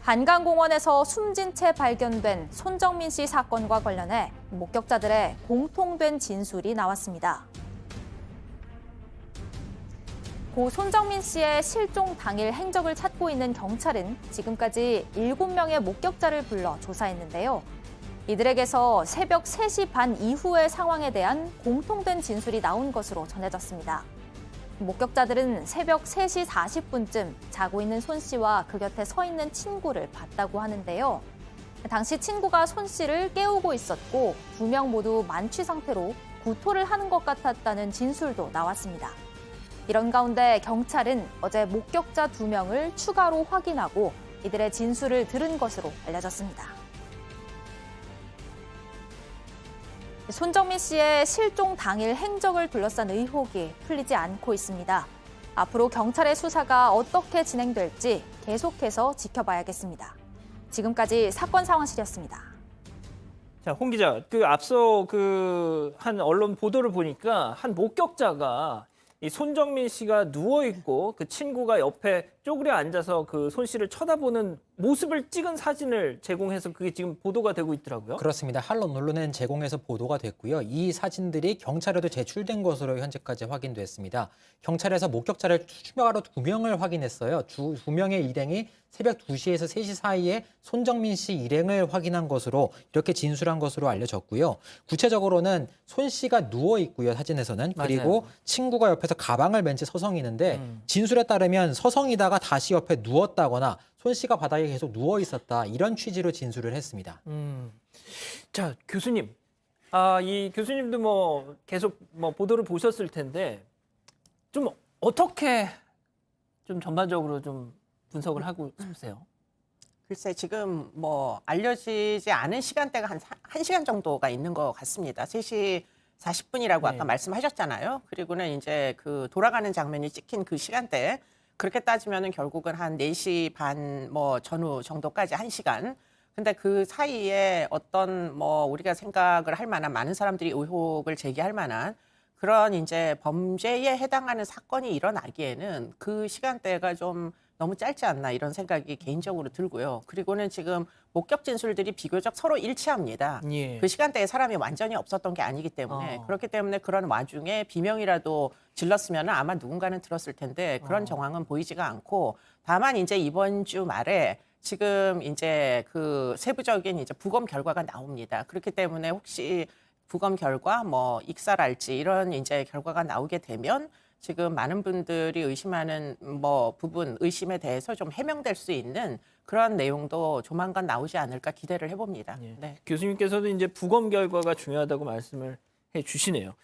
한강공원에서 숨진 채 발견된 손정민 씨 사건과 관련해 목격자들의 공통된 진술이 나왔습니다. 고 손정민 씨의 실종 당일 행적을 찾고 있는 경찰은 지금까지 7명의 목격자를 불러 조사했는데요. 이들에게서 새벽 3시 반 이후의 상황에 대한 공통된 진술이 나온 것으로 전해졌습니다. 목격자들은 새벽 3시 40분쯤 자고 있는 손 씨와 그 곁에 서 있는 친구를 봤다고 하는데요. 당시 친구가 손 씨를 깨우고 있었고 2명 모두 만취 상태로 구토를 하는 것 같았다는 진술도 나왔습니다. 이런 가운데 경찰은 어제 목격자 2명을 추가로 확인하고 이들의 진술을 들은 것으로 알려졌습니다. 손정민 씨의 실종 당일 행적을 둘러싼 의혹이 풀리지 않고 있습니다. 앞으로 경찰의 수사가 어떻게 진행될지 계속해서 지켜봐야겠습니다. 지금까지 사건 상황실이었습니다. 자, 홍 기자, 앞서 한 언론 보도를 보니까 한 목격자가 이 손정민 씨가 누워 있고 그 친구가 옆에 쪼그려 앉아서 그 손 씨를 쳐다보는 모습을 찍은 사진을 제공해서 그게 지금 보도가 되고 있더라고요. 그렇습니다. 한국 언론은 제공해서 보도가 됐고요. 이 사진들이 경찰에도 제출된 것으로 현재까지 확인됐습니다. 경찰에서 목격자를 추가로 2명을 확인했어요. 2명의 일행이 새벽 2시에서 3시 사이에 손정민 씨 일행을 확인한 것으로 이렇게 진술한 것으로 알려졌고요. 구체적으로는 손 씨가 누워 있고요. 사진에서는. 그리고 맞아요. 친구가 옆에서 가방을 맨 채 서성이는데 진술에 따르면 서성이다가 다시 옆에 누웠다거나 손 씨가 바닥에 계속 누워 있었다. 이런 취지로 진술을 했습니다. 자, 교수님. 이 교수님도 계속 보도를 보셨을 텐데 좀 어떻게 좀 전반적으로 좀 분석을 하고 싶으세요? 글쎄 지금 알려지지 않은 시간대가 한 1시간 정도가 있는 것 같습니다. 3시 40분이라고 네. 아까 말씀하셨잖아요. 그리고는 이제 그 돌아가는 장면이 찍힌 그 시간대 그렇게 따지면은 결국은 한 4시 반 전후 정도까지 1시간. 근데 그 사이에 어떤 우리가 생각을 할 만한 많은 사람들이 의혹을 제기할 만한 그런 이제 범죄에 해당하는 사건이 일어나기에는 그 시간대가 좀 너무 짧지 않나 이런 생각이 개인적으로 들고요. 그리고는 지금 목격 진술들이 비교적 서로 일치합니다. 예. 그 시간대에 사람이 완전히 없었던 게 아니기 때문에 그렇기 때문에 그런 와중에 비명이라도 질렀으면 아마 누군가는 들었을 텐데 그런 정황은 보이지가 않고 다만 이제 이번 주 말에 지금 이제 그 세부적인 이제 부검 결과가 나옵니다. 그렇기 때문에 혹시 부검 결과 익사랄지 이런 이제 결과가 나오게 되면 지금 많은 분들이 의심하는 부분 의심에 대해서 좀 해명될 수 있는 그런 내용도 조만간 나오지 않을까 기대를 해봅니다. 예. 네. 교수님께서도 이제 부검 결과가 중요하다고 말씀을 해 주시네요.